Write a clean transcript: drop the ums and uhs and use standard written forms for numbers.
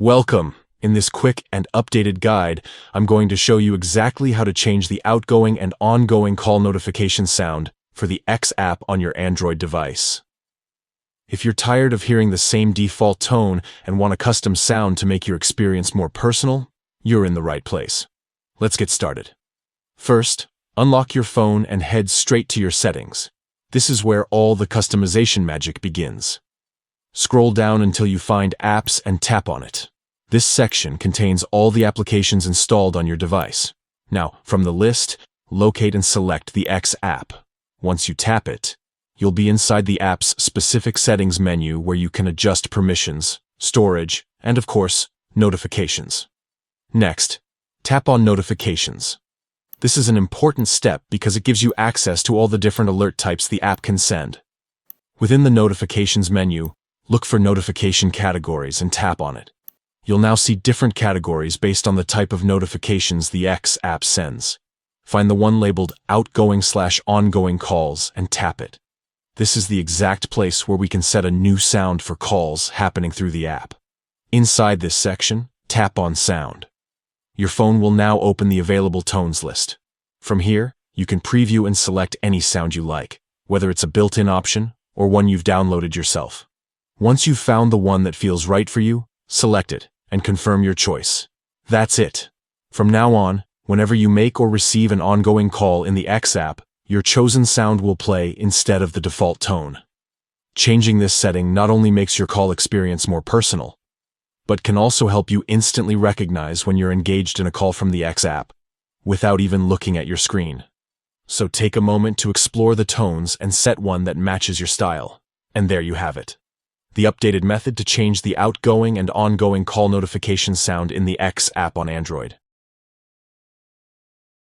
Welcome! In this quick and updated guide, I'm going to show you exactly how to change the outgoing and ongoing call notification sound for the X app on your Android device. If you're tired of hearing the same default tone and want a custom sound to make your experience more personal, you're in the right place. Let's get started. First, unlock your phone and head straight to your settings. This is where all the customization magic begins. Scroll down until you find Apps and tap on it. This section contains all the applications installed on your device. Now, from the list, locate and select the X app. Once you tap it, you'll be inside the app's specific settings menu where you can adjust permissions, storage, and of course, notifications. Next, tap on Notifications. This is an important step because it gives you access to all the different alert types the app can send. Within the Notifications menu, look for Notification Categories and tap on it. You'll now see different categories based on the type of notifications the X app sends. Find the one labeled Outgoing/Ongoing Calls and tap it. This is the exact place where we can set a new sound for calls happening through the app. Inside this section, tap on Sound. Your phone will now open the available tones list. From here, you can preview and select any sound you like, whether it's a built-in option or one you've downloaded yourself. Once you've found the one that feels right for you, select it and confirm your choice. That's it. From now on, whenever you make or receive an ongoing call in the X app, your chosen sound will play instead of the default tone. Changing this setting not only makes your call experience more personal, but can also help you instantly recognize when you're engaged in a call from the X app, without even looking at your screen. So take a moment to explore the tones and set one that matches your style. And there you have it. The updated method to change the outgoing and ongoing call notification sound in the X app on Android.